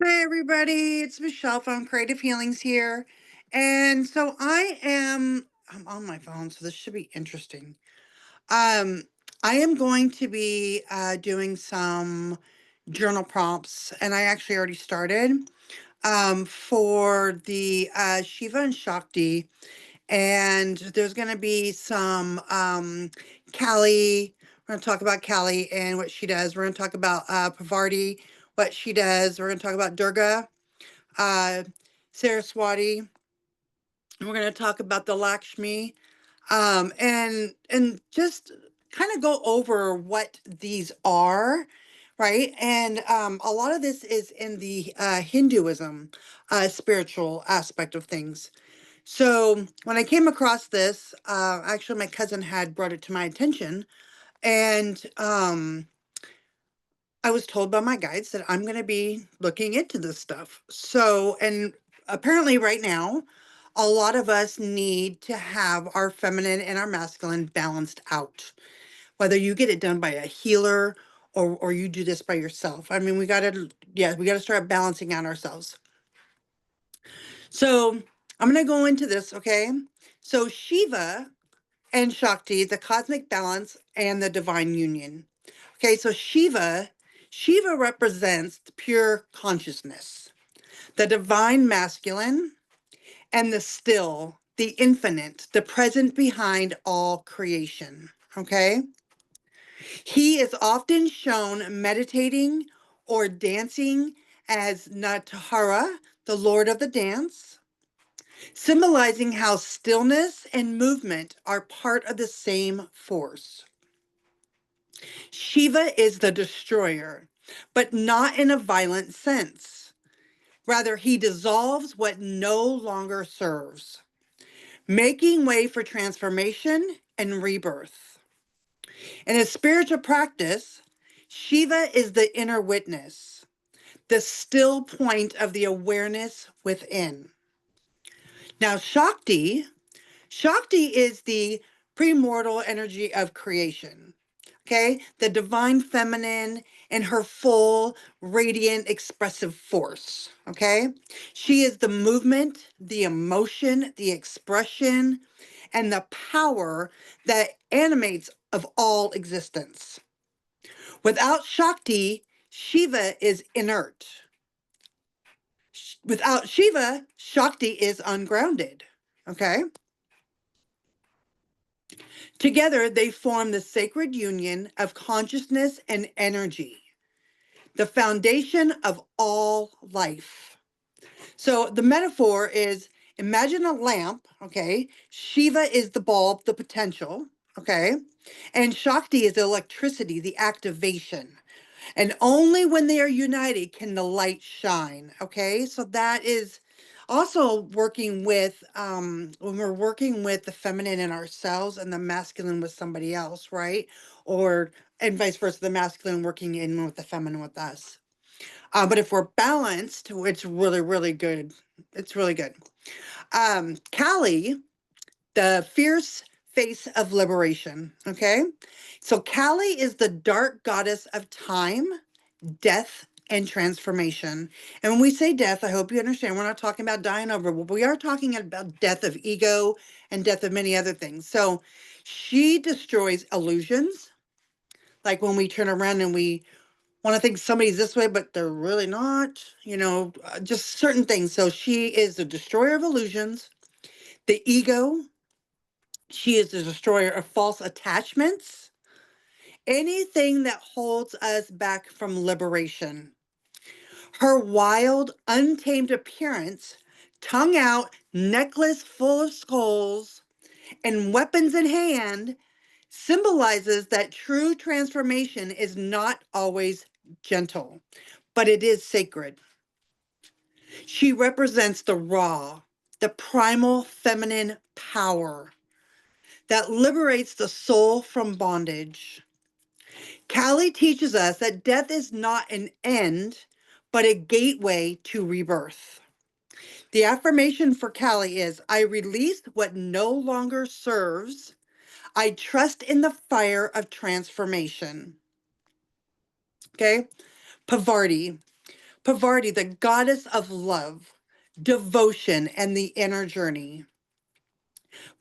Hi, everybody. It's Michelle from Creative Healings here. And so I'm on my phone, so this should be interesting. Um, I am going to be doing some journal prompts, and I actually already started for the Shiva and Shakti. And there's going to be some Kali. We're going to talk about Kali and what she does. We're going to talk about Pavarti, what she does. We're going to talk about Durga, uh, Saraswati. And we're going to talk about the Lakshmi, and just kind of go over what these are, right? And a lot of this is in the Hinduism spiritual aspect of things. So when I came across this, actually my cousin had brought it to my attention, and I was told by my guides that I'm going to be looking into this stuff. So, and apparently right now, a lot of us need to have our feminine and our masculine balanced out. Whether you get it done by a healer or you do this by yourself. I mean, we got to, yeah, we got to start balancing out ourselves. So I'm going to go into this, okay? So Shiva and Shakti, the cosmic balance and the divine union. Okay, so Shiva represents the pure consciousness, the divine masculine, and the still, the infinite, the present behind all creation. Okay, he is often shown meditating or dancing as Nataraja, the lord of the dance, symbolizing how stillness and movement are part of the same force. Shiva is the destroyer, but not in a violent sense. Rather, he dissolves what no longer serves, making way for transformation and rebirth. In his spiritual practice, Shiva is the inner witness, the still point of the awareness within. Now, Shakti is the primordial energy of creation. Okay, the divine feminine in her full, radiant, expressive force. Okay, she is the movement, the emotion, the expression, and the power that animates of all existence. Without Shakti, Shiva is inert. Without Shiva, Shakti is ungrounded. Okay. Together, they form the sacred union of consciousness and energy, the foundation of all life. So the metaphor is, imagine a lamp, okay? Shiva is the bulb, the potential, okay? And Shakti is the electricity, the activation. And only when they are united can the light shine, okay? So that is also working with when we're working with the feminine in ourselves and the masculine with somebody else, right? Or and vice versa, the masculine working in with the feminine with us. But if we're balanced, it's really, really good. It's really good. Kali, the fierce face of liberation. Okay. So Kali is the dark goddess of time, death, and transformation. And when we say death, I hope you understand we're not talking about dying over, but we are talking about death of ego and death of many other things. So she destroys illusions, like when we turn around and we want to think somebody's this way, but they're really not, just certain things. So she is the destroyer of illusions, the ego. She is the destroyer of false attachments, anything that holds us back from liberation. Her wild, untamed appearance, tongue out, necklace full of skulls, and weapons in hand, symbolizes that true transformation is not always gentle, but it is sacred. She represents the raw, the primal feminine power that liberates the soul from bondage. Kali teaches us that death is not an end, but a gateway to rebirth. The affirmation for Kali is, I release what no longer serves. I trust in the fire of transformation. Okay. Pavarti. Parvati, the goddess of love, devotion, and the inner journey.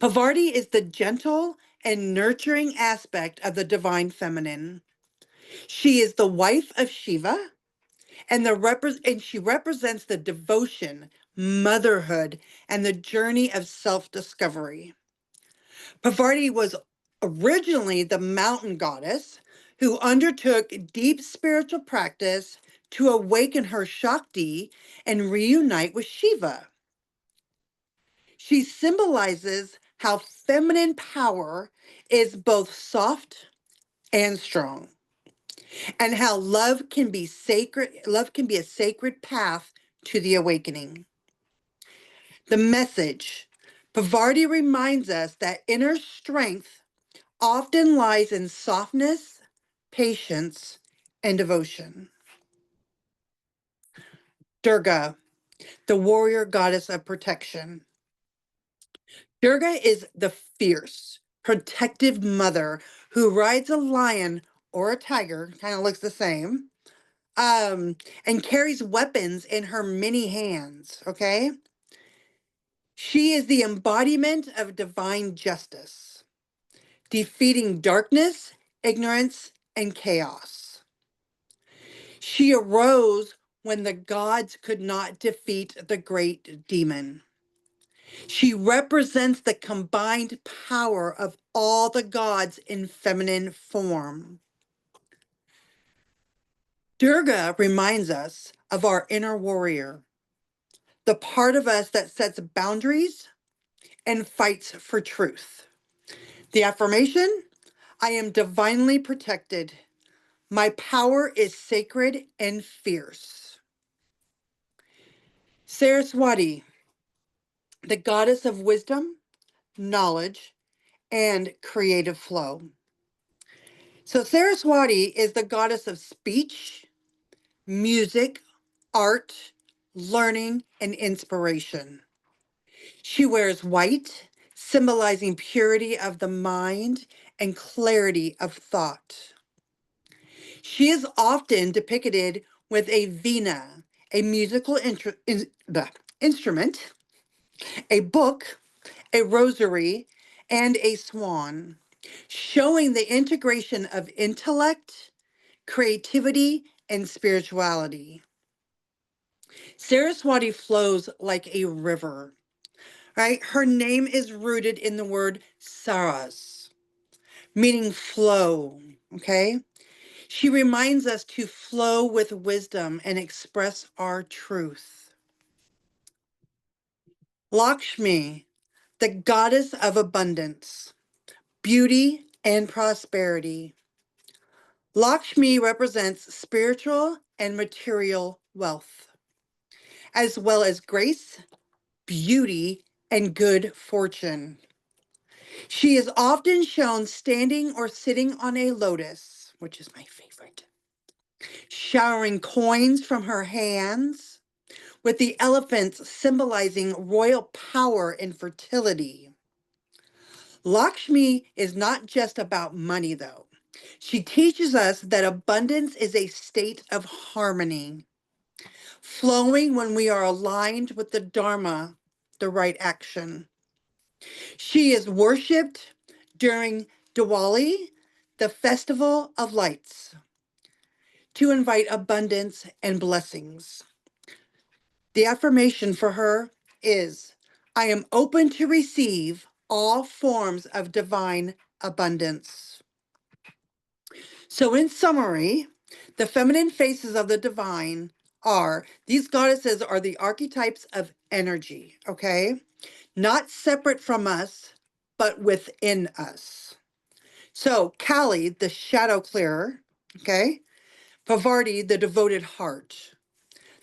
Parvati is the gentle and nurturing aspect of the divine feminine. She is the wife of Shiva, and she represents the devotion, motherhood, and the journey of self-discovery. Parvati was originally the mountain goddess who undertook deep spiritual practice to awaken her Shakti and reunite with Shiva. She symbolizes how feminine power is both soft and strong, and how love can be a sacred path to the awakening. The message: Parvati reminds us that inner strength often lies in softness, patience, and devotion. Durga, the warrior goddess of protection. Durga is the fierce, protective mother who rides a lion or a tiger, kind of looks the same, and carries weapons in her many hands, okay? She is the embodiment of divine justice, defeating darkness, ignorance, and chaos. She arose when the gods could not defeat the great demon. She represents the combined power of all the gods in feminine form. Durga reminds us of our inner warrior, the part of us that sets boundaries and fights for truth. The affirmation: I am divinely protected. My power is sacred and fierce. Saraswati, the goddess of wisdom, knowledge, and creative flow. So Saraswati is the goddess of speech, music, art, learning, and inspiration. She wears white, symbolizing purity of the mind and clarity of thought. She is often depicted with a veena, a musical instrument, a book, a rosary, and a swan, showing the integration of intellect, creativity, and spirituality. Saraswati flows like a river, right? Her name is rooted in the word saras, meaning flow, okay? She reminds us to flow with wisdom and express our truth. Lakshmi, the goddess of abundance, beauty, and prosperity. Lakshmi represents spiritual and material wealth, as well as grace, beauty, and good fortune. She is often shown standing or sitting on a lotus, which is my favorite, showering coins from her hands, with the elephants symbolizing royal power and fertility. Lakshmi is not just about money, though. She teaches us that abundance is a state of harmony, flowing when we are aligned with the Dharma, the right action. She is worshipped during Diwali, the festival of lights, to invite abundance and blessings. The affirmation for her is, I am open to receive all forms of divine abundance. So, in summary, the feminine faces of the divine are these goddesses are the archetypes of energy, okay? Not separate from us, but within us. So, Kali, the shadow clearer, okay? Parvati, the devoted heart.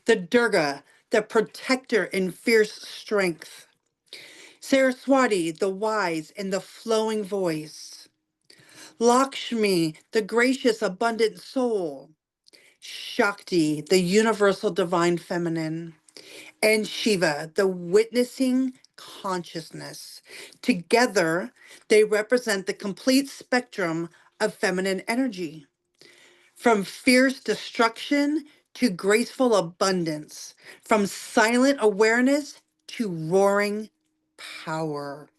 The Durga, the protector in fierce strength. Saraswati, the wise and the flowing voice. Lakshmi, the gracious, abundant soul. Shakti, the universal divine feminine. And Shiva, the witnessing consciousness. Together, they represent the complete spectrum of feminine energy, from fierce destruction to graceful abundance, from silent awareness to roaring power.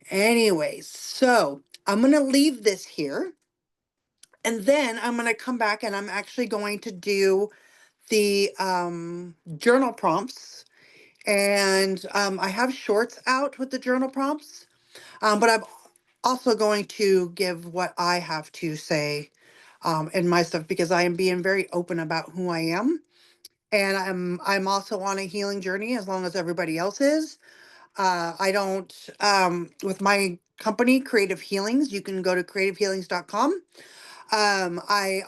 Anyways, so I'm going to leave this here. And then I'm going to come back and I'm actually going to do the journal prompts. And I have shorts out with the journal prompts, but I'm also going to give what I have to say in my stuff because I am being very open about who I am. And I'm also on a healing journey as long as everybody else is. I don't with my company, Creative Healings, you can go to creativehealings.com. I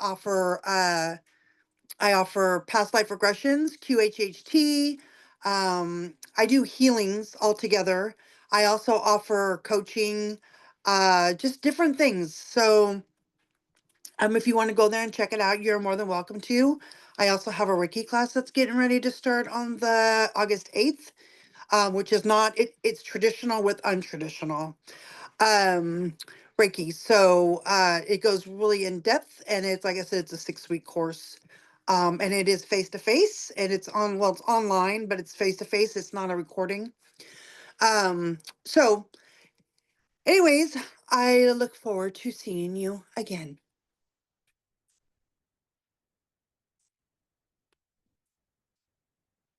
offer past life regressions, QHHT. I do healings altogether. I also offer coaching, just different things. So if you want to go there and check it out, you're more than welcome to. I also have a Reiki class that's getting ready to start on the August 8th, which is not, it's traditional with untraditional um Reiki. So it goes really in depth, and it's, like I said, it's a 6-week course. And it is face to face, and it's on, well, it's online, but it's face to face. It's not a recording. So anyways, I look forward to seeing you again.